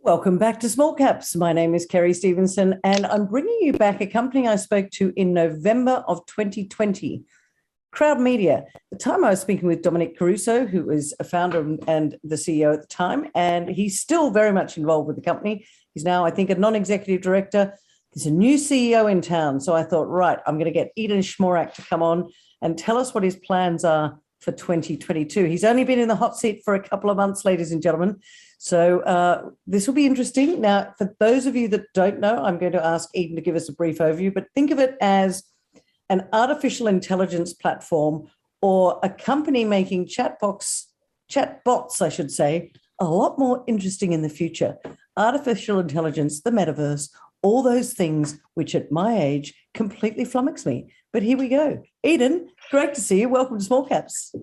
Welcome back to Small Caps. My name is Kerry Stevenson, and I'm bringing you back a company I spoke to in November of 2020, Crowd Media. At the time I was speaking with Dominic Caruso, who was a founder and the CEO at the time, and he's still very much involved with the company. He's now, I think, a non-executive director. There's a new CEO in town, so I thought, right, I'm going to get Idan Schmorak to come on and tell us what his plans are for 2022. He's only been in the hot seat for a couple of months, ladies and gentlemen. So this will be interesting. Now, for those of you that don't know, I'm going to ask Idan to give us a brief overview, but think of it as an artificial intelligence platform or a company making chatbots, I should say, a lot more interesting in the future. Artificial intelligence, the metaverse, all those things which at my age completely flummox me. But here we go. Idan, great to see you. Welcome to Small Caps.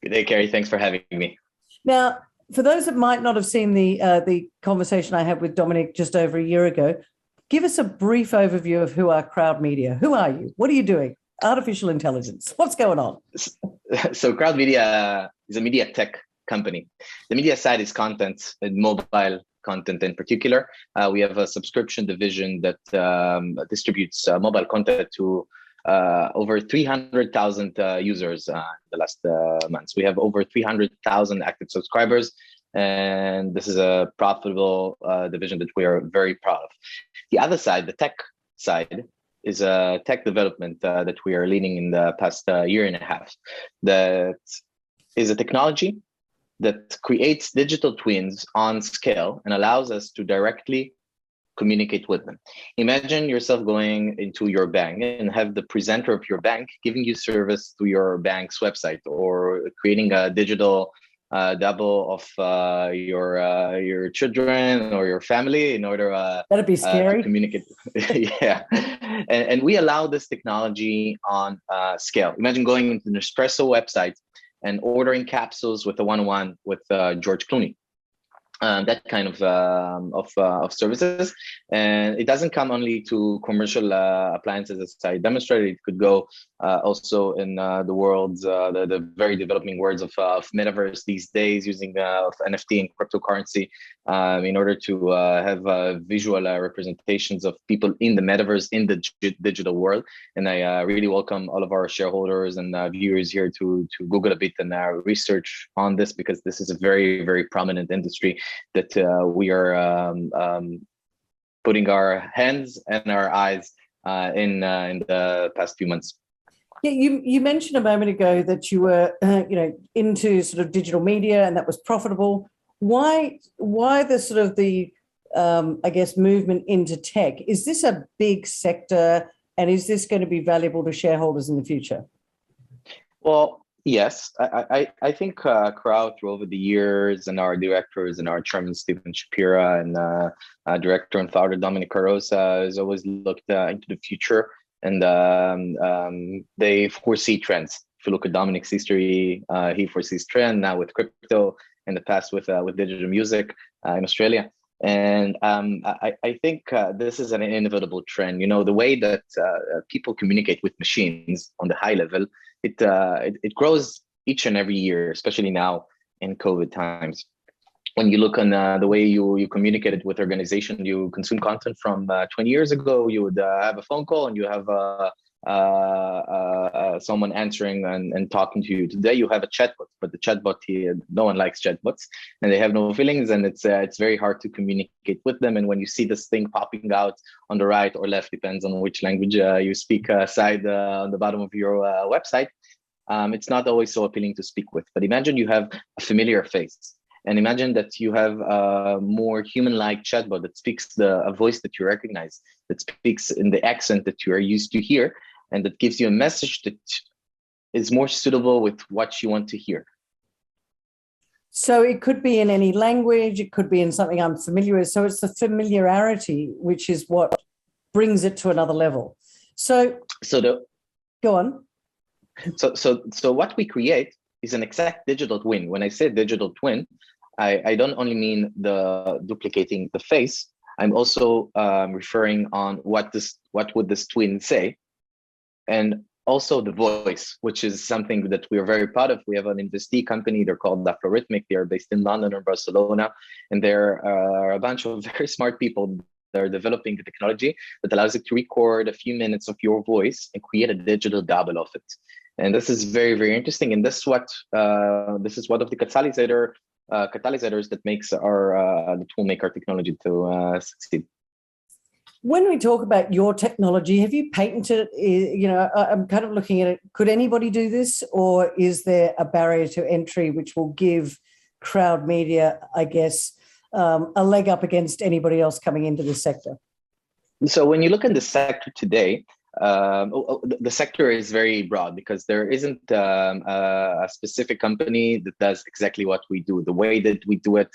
Good day, Kerry. Thanks for having me. Now, for those that might not have seen the conversation I had with Dominic just over a year ago, give us a brief overview of who are Crowd Media. Who are you? What are you doing? Artificial intelligence. What's going on? So Crowd Media is a media tech company. The media side is content and mobile content in particular. We have a subscription division that distributes mobile content to over 300,000 users in the last months. We have over 300,000 active subscribers, and this is a profitable division that we are very proud of. The other side, the tech side, is a tech development that we are leading in the past year and a half. That is a technology that creates digital twins on scale and allows us to directly communicate with them. Imagine yourself going into your bank and have the presenter of your bank giving you service through your bank's website, or creating a digital double of your children or your family in order that'd be scary to communicate. Yeah, and we allow this technology on scale. Imagine going into an Nespresso website and ordering capsules with a one-on-one with George Clooney. That kind of services, and it doesn't come only to commercial appliances as I demonstrated. It could go also in the world's the very developing worlds of metaverse these days, using NFT and cryptocurrency in order to have visual representations of people in the metaverse, in the digital world. And I really welcome all of our shareholders and viewers here to Google a bit and research on this, because this is a very, very prominent industry that we are putting our hands and our eyes in the past few months. Yeah, you mentioned a moment ago that you were into sort of digital media and that was profitable. Why the sort of the I guess movement into tech? Is this a big sector, and is this going to be valuable to shareholders in the future? Well, yes, I think Crowd through over the years, and our directors and our chairman Stephen Shapira and director and founder Dominic Caruso has always looked into the future, and they foresee trends. If you look at Dominic's history, he foresees trend now with crypto, in the past with digital music in Australia. And I think this is an inevitable trend. You know, the way that people communicate with machines on the high level, it grows each and every year, especially now in COVID times. When you look on the way you communicated with organization, you consume content from 20 years ago, you would have a phone call and you have someone answering and talking to you. Today you have a chatbot, but the chatbot here, no one likes chatbots, and they have no feelings, and it's very hard to communicate with them. And when you see this thing popping out on the right or left, depends on which language you speak, side on the bottom of your website, it's not always so appealing to speak with. But imagine you have a familiar face. And imagine that you have a more human-like chatbot that speaks a voice that you recognize, that speaks in the accent that you are used to hear, and that gives you a message that is more suitable with what you want to hear. So it could be in any language, it could be in something I'm familiar with. So it's the familiarity which is what brings it to another level. Go on. So what we create is an exact digital twin. When I say digital twin, I don't only mean the duplicating the face. I'm also referring on what would this twin say, and also the voice, which is something that we are very proud of. We have an investee company. They're called Algorithmic. They are based in London or Barcelona, and they're a bunch of very smart people that are developing the technology that allows you to record a few minutes of your voice and create a digital double of it. And this is very, very interesting. And this is what this is one of the catalyzers that makes our that will make our technology to succeed. When we talk about your technology, have you patented it? You know, I'm kind of looking at it. Could anybody do this, or is there a barrier to entry which will give crowd media, I guess, a leg up against anybody else coming into this sector? So when you look at the sector today, the sector is very broad because there isn't a specific company that does exactly what we do. The way that we do it,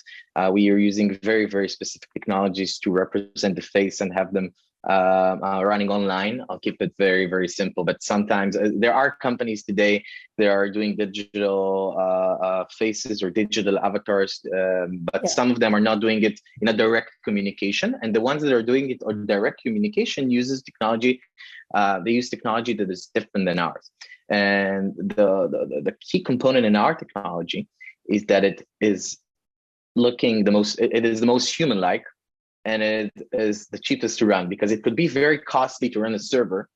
we are using very, very specific technologies to represent the face and have them running online. I'll keep it very, very simple. But sometimes there are companies today that are doing digital faces or digital avatars, but some of them are not doing it in a direct communication. And the ones that are doing it on direct communication uses technology. They use technology that is different than ours. And the key component in our technology is that it is it is the most human-like, and it is the cheapest to run because it could be very costly to run a server.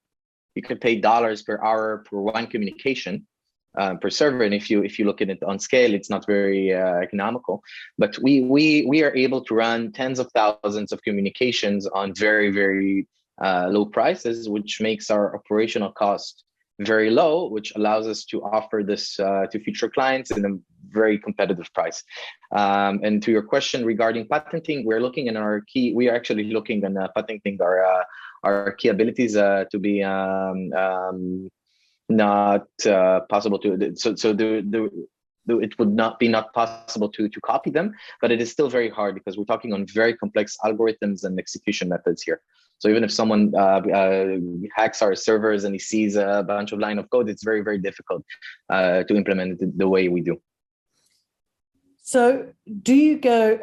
You could pay dollars per hour per one communication per server, and if you look at it on scale, it's not very economical. But we are able to run tens of thousands of communications on very, very low prices, which makes our operational cost very low, which allows us to offer this to future clients in a very competitive price. And to your question regarding patenting, we're looking in our key. We are actually looking on patenting our key abilities to be not possible to. It would not be possible to copy them, but it is still very hard because we're talking on very complex algorithms and execution methods here. So even if someone hacks our servers and he sees a bunch of line of code, it's very, very difficult to implement it the way we do. So do you go,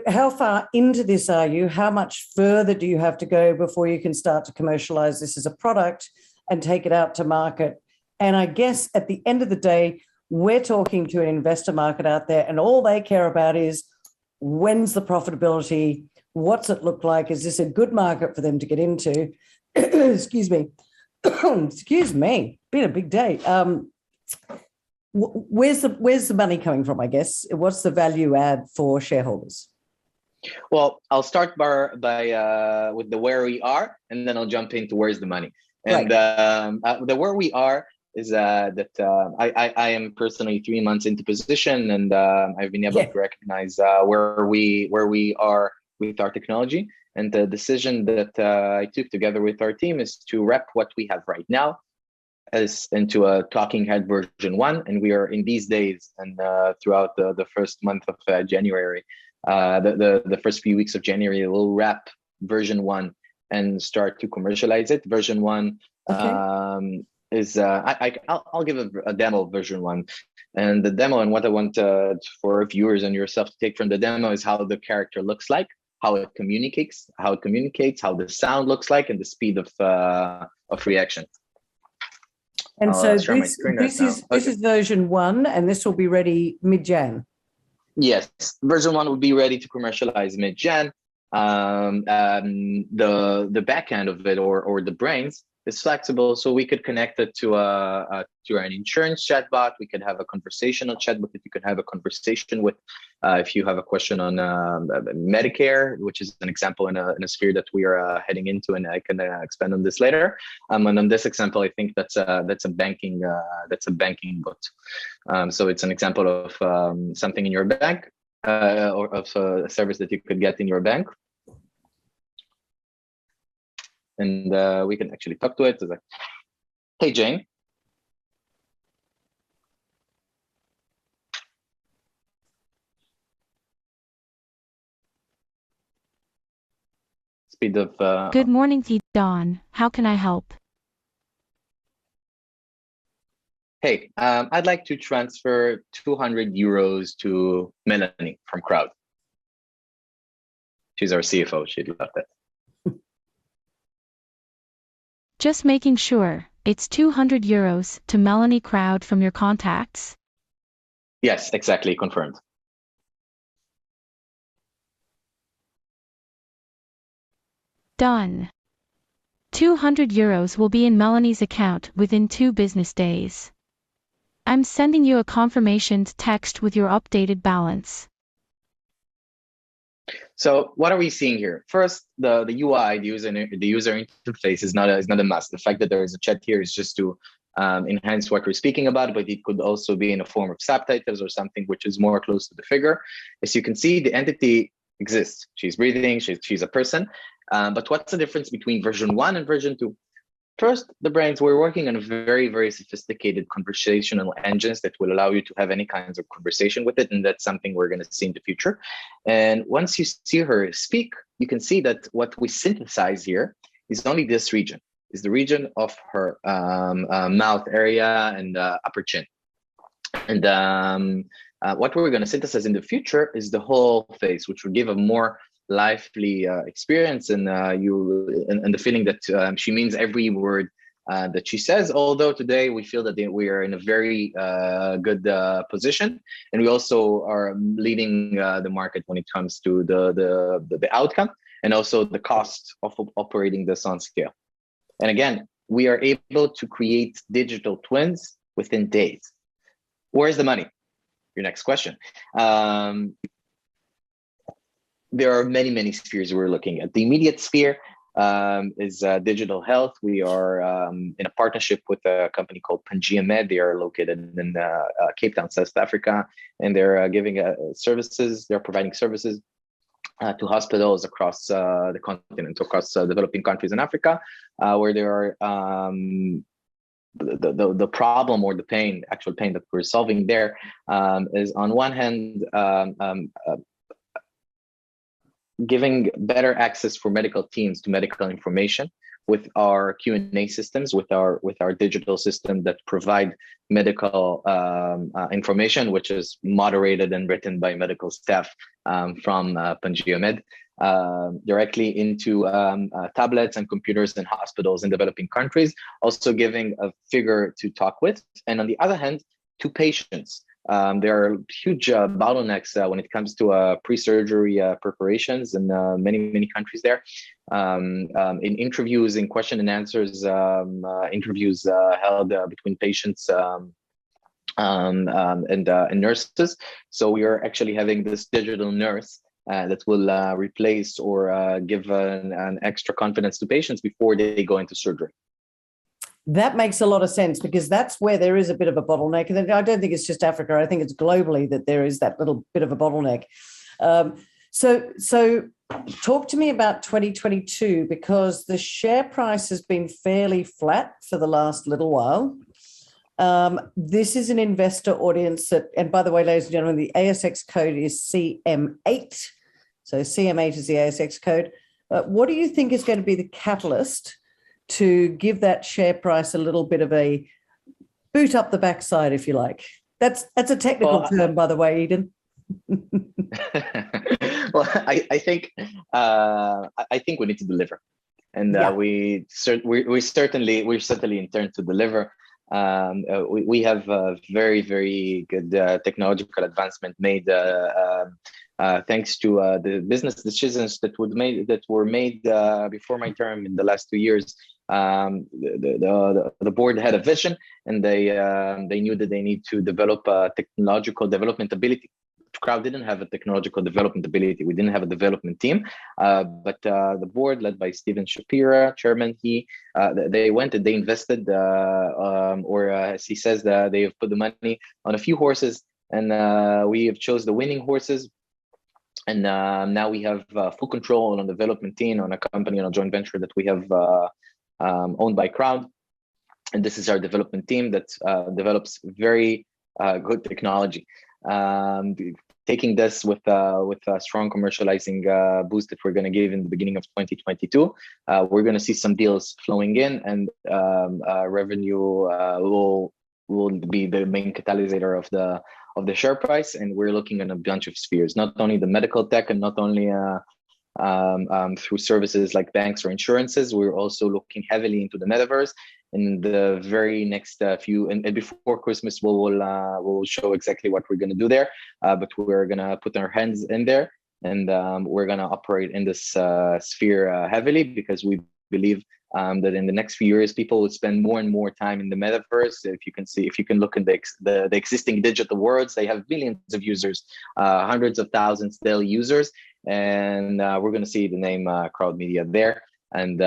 how far into this are you? How much further do you have to go before you can start to commercialize this as a product and take it out to market? And I guess at the end of the day, we're talking to an investor market out there, and all they care about is when's the profitability? What's it look like? Is this a good market for them to get into? Excuse me. Excuse me. Been a big day. Where's the money coming from, I guess? What's the value add for shareholders? Well, I'll start by with the where we are, and then I'll jump into where's the money. And right. The where we are is that I am personally 3 months into position, and I've been able to recognize where we are with our technology. And the decision that I took together with our team is to rep what we have right now as into a talking head version 1. And we are in these days and throughout the first month of January, the first few weeks of January, we'll wrap version 1 and start to commercialize it. Version 1 is I'll give a demo of version 1. And the demo, and what I want for viewers and yourself to take from the demo, is how the character looks like, how it communicates, how the sound looks like, and the speed of reaction. And so this is version 1, and this will be ready mid-Jan. Yes, version 1 will be ready to commercialize mid-Jan. The back end of it, or the brains, is flexible, so we could connect it to an insurance chatbot. We could have a conversational chatbot that you could have a conversation with if you have a question on Medicare, which is an example in a sphere that we are heading into, and I can expand on this later. And on this example, I think that's a banking bot. So it's an example of something in your bank or of a service that you could get in your bank. And we can actually talk to it. It's like, hey, Jane. Speed of... Good morning, Idan. How can I help? Hey, I'd like to transfer 200 euros to Melanie from Crowd. She's our CFO. She'd love that. Just making sure. It's €200 to Melanie Crowd from your contacts. Yes, exactly, confirmed. Done. €200 will be in Melanie's account within 2 business days. I'm sending you a confirmation text with your updated balance. So what are we seeing here? First, the UI, the user interface is not a must. The fact that there is a chat here is just to enhance what we're speaking about, but it could also be in a form of subtitles or something which is more close to the figure. As you can see, the entity exists. She's breathing. She's a person. But what's the difference between version 1 and version 2? First, the brains, we're working on very, very sophisticated conversational engines that will allow you to have any kinds of conversation with it. And that's something we're going to see in the future. And once you see her speak, you can see that what we synthesize here is only this region, is the region of her mouth area and upper chin. And what we're going to synthesize in the future is the whole face, which will give a more lively experience and the feeling that she means every word that she says. Although today we feel that we are in a very good position, and we also are leading the market when it comes to the outcome and also the cost of operating this on scale. And again, we are able to create digital twins within days. Where's the money? Your next question. There are many, many spheres we're looking at. The immediate sphere is digital health. We are in a partnership with a company called Pangea Med. They are located in Cape Town, South Africa, and they're giving services. They're providing services to hospitals across the continent, across developing countries in Africa, where there are the problem or the pain, actual pain that we're solving there is on one hand giving better access for medical teams to medical information with our Q&A systems, with our digital system that provide medical information, which is moderated and written by medical staff from Pangea Med, directly into tablets and computers in hospitals in developing countries, also giving a figure to talk with. And on the other hand, to patients. There are huge bottlenecks when it comes to pre-surgery preparations in many, many countries there. In interviews, in question and answers, interviews held between patients and nurses. So we are actually having this digital nurse that will replace or give an extra confidence to patients before they go into surgery. That makes a lot of sense, because that's where there is a bit of a bottleneck. And I don't think it's just Africa. I think it's globally that there is that little bit of a bottleneck. So talk to me about 2022, because the share price has been fairly flat for the last little while. This is an investor audience that, and by the way, ladies and gentlemen, the ASX code is CM8. So CM8 is the ASX code. What do you think is going to be the catalyst to give that share price a little bit of a boot up the backside, if you like? That's a technical term, by the way, Idan. Well, I think we need to deliver, and we're certainly intend to deliver. We have a very, very good technological advancement made thanks to the business decisions that were made before my term in the last 2 years. The board had a vision, and they knew that they need to develop a technological development ability. Crowd didn't have a technological development ability. We didn't have a development team, but the board, led by Steven Shapira, chairman, they went and they invested, or as he says, they have put the money on a few horses, and we have chose the winning horses. And now we have full control on the development team, on a company, on a joint venture that we have owned by Crowd. And this is our development team that develops very good technology. Taking this with a strong commercializing boost that we're going to give in the beginning of 2022, we're going to see some deals flowing in, and revenue will be the main catalysator of the share price. And we're looking at a bunch of spheres, not only the medical tech and not only through services like banks or insurances. We're also looking heavily into the metaverse. In the very next and before Christmas, we'll show exactly what we're going to do there. But we're going to put our hands in there, and we're going to operate in this sphere heavily, because we believe that in the next few years, people will spend more and more time in the metaverse. If you can look in the existing digital worlds, they have billions of users, hundreds of thousands daily users, and we're going to see the name Crowd Media there. And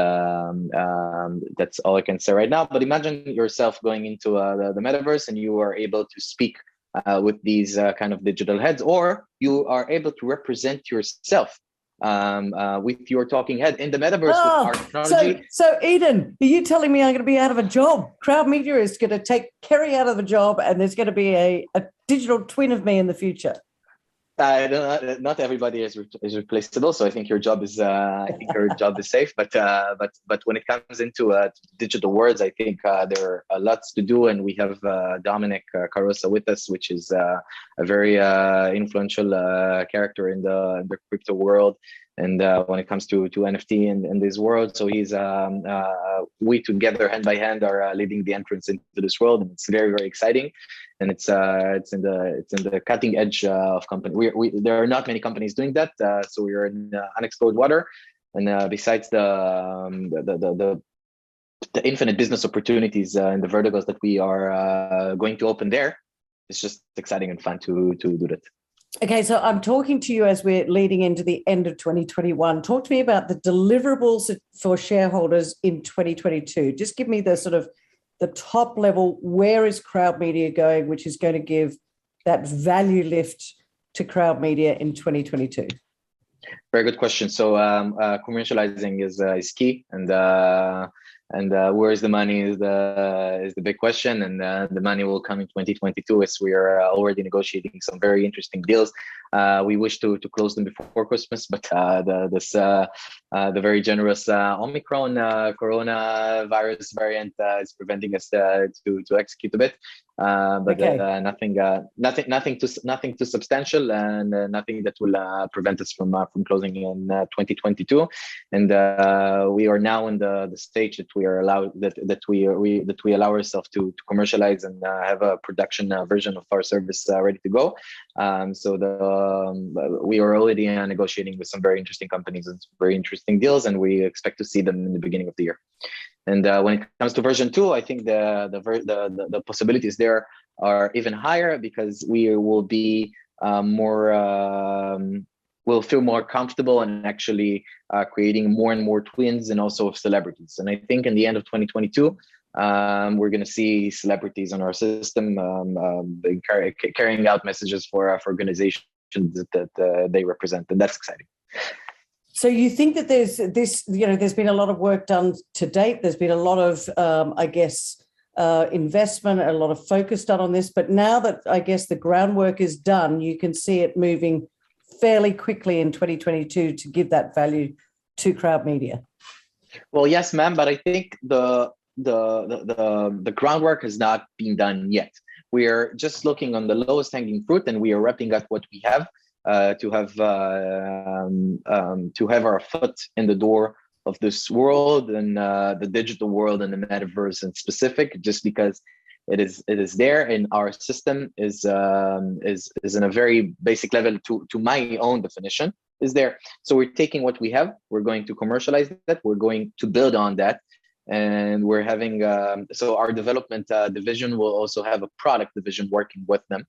that's all I can say right now. But imagine yourself going into the metaverse, and you are able to speak with these kind of digital heads, or you are able to represent yourself with your talking head in the metaverse with our technology. So Idan, are you telling me I'm going to be out of a job? Crowd Media is going to take Kerry out of a job, and there's going to be a digital twin of me in the future. Not everybody is replaceable, so I think your job is safe. But when it comes into digital worlds, I think there are lots to do, and we have Dominic Carosa with us, which is a very influential character in the crypto world, and when it comes to NFT and this world. So he's we together, hand by hand, are leading the entrance into this world, and it's very, very exciting. And it's in the cutting edge of company. There are not many companies doing that, so we are in unexplored water. And besides the infinite business opportunities in the verticals that we are going to open there, it's just exciting and fun to do that. Okay, so I'm talking to you as we're leading into the end of 2021. Talk to me about the deliverables for shareholders in 2022. Just give me the sort of the top level. Where is Crowd Media going, which is going to give that value lift to Crowd Media in 2022? Very good question. So commercializing is key, and where's the money is the big question, and the money will come in 2022, as we are already negotiating some very interesting deals. We wish to close them before Christmas, but the very generous Omicron coronavirus variant is preventing us to execute a bit. But okay. Nothing too substantial, and nothing that will prevent us from closing in 2022. And we are now in the stage that we are allowed that we allow ourselves to commercialize and have a production version of our service ready to go. So we are already negotiating with some very interesting companies and very interesting deals, and we expect to see them in the beginning of the year. And when it comes to version 2, I think the possibilities there are even higher, because we will be we'll feel more comfortable in actually creating more and more twins, and also of celebrities. And I think in the end of 2022, we're going to see celebrities on our system carrying out messages for organizations that they represent, and that's exciting. So you think that there's been a lot of work done to date. There's been a lot of, investment, a lot of focus done on this. But now that I guess the groundwork is done, you can see it moving fairly quickly in 2022 to give that value to Crowd Media. Well, yes, ma'am. But I think the groundwork has not been done yet. We are just looking on the lowest hanging fruit, and we are wrapping up what we have. To have our foot in the door of this world, and the digital world and the metaverse in specific, just because it is there, and our system is in a very basic level to my own definition is there. So we're taking what we have, we're going to commercialize that, we're going to build on that, and we're having so our development division will also have a product division working with them.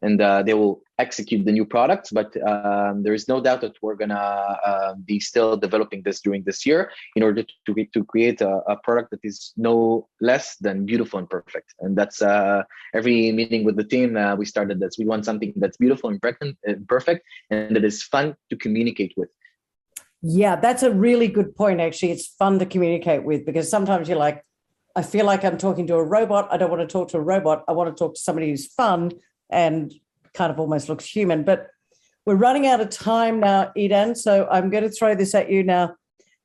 And they will execute the new products, but there is no doubt that we're gonna be still developing this during this year in order to create a product that is no less than beautiful and perfect. And that's every meeting with the team we started this. We want something that's beautiful and perfect, and that is fun to communicate with. Yeah, that's a really good point. Actually, it's fun to communicate with, because sometimes you're like, I feel like I'm talking to a robot. I don't want to talk to a robot. I want to talk to somebody who's fun and kind of almost looks human. But we're running out of time now, Idan, so I'm going to throw this at you now.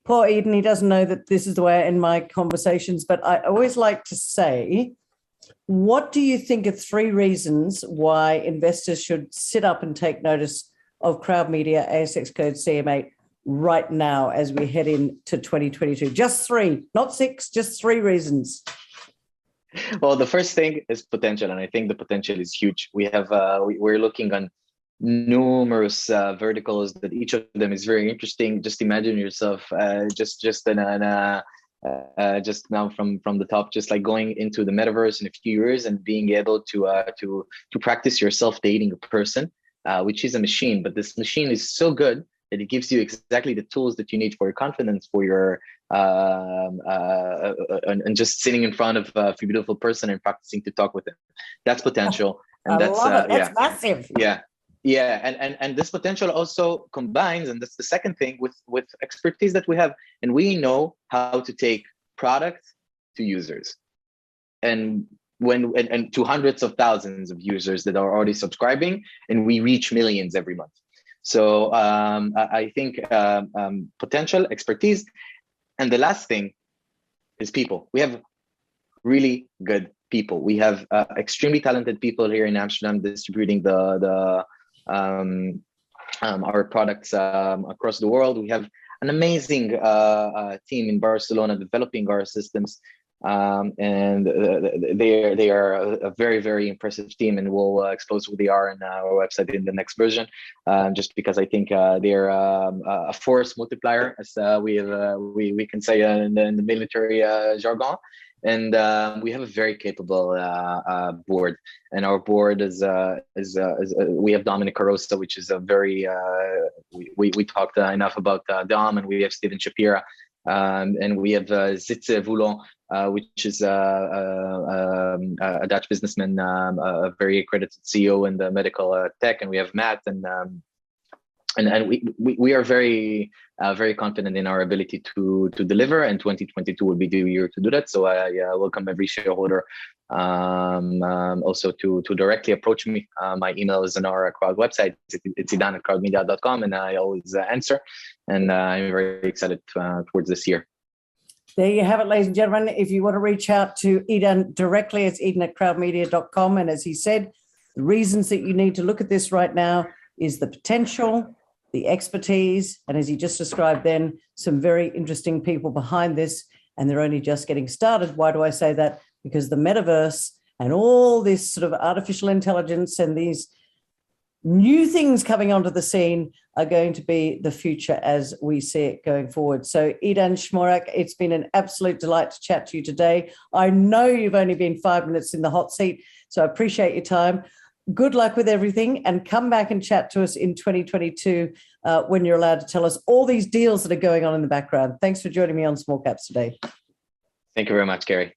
Poor Idan, he doesn't know that this is the way I end my conversations, but I always like to say, what do you think are 3 reasons why investors should sit up and take notice of Crowd Media, ASX code CM8? right now as we head into 2022? Just three, not six, just three reasons. Well, the first thing is potential, and I think the potential is huge. We're looking on numerous verticals that each of them is very interesting. Just imagine yourself just now from the top, just like going into the metaverse in a few years and being able to practice yourself dating a person, which is a machine, but this machine is so good that it gives you exactly the tools that you need for your confidence, for your and just sitting in front of a beautiful person and practicing to talk with them. That's potential, and I love it. That's massive. Yeah, and this potential also combines, and that's the second thing, with expertise that we have, and we know how to take product to users, and to hundreds of thousands of users that are already subscribing, and we reach millions every month. So I think potential, expertise, and the last thing is people. We have really good people. We have extremely talented people here in Amsterdam distributing our products across the world. We have an amazing team in Barcelona developing our systems, and they are a very, very impressive team, and we'll expose who they are on our website in the next version, just because I think they're a force multiplier, as we can say in the military jargon. And we have a very capable board, and our board is we have Dominic Carosa, which is a very we talked enough about Dom, and we have Steven Shapira, and we have Zitze Voulon, which is a Dutch businessman, a very accredited CEO in the medical tech, and we have Matt, and we are very very confident in our ability to deliver, and 2022 will be the year to do that. So I welcome every shareholder also to directly approach me. My email is on our crowd website. It's idan@crowdmedia.com, and I always answer, and I'm very excited towards this year. There you have it, ladies and gentlemen. If you want to reach out to Idan directly, it's idan@crowdmedia.com. And as he said, the reasons that you need to look at this right now is the potential, the expertise, and as he just described then, some very interesting people behind this, and they're only just getting started. Why do I say that? Because the metaverse and all this sort of artificial intelligence and these new things coming onto the scene are going to be the future as we see it going forward. So Idan Schmorak, it's been an absolute delight to chat to you today. I know you've only been 5 minutes in the hot seat, so I appreciate your time. Good luck with everything, and come back and chat to us in 2022 when you're allowed to tell us all these deals that are going on in the background. Thanks for joining me on Small Caps today. Thank you very much, Gary.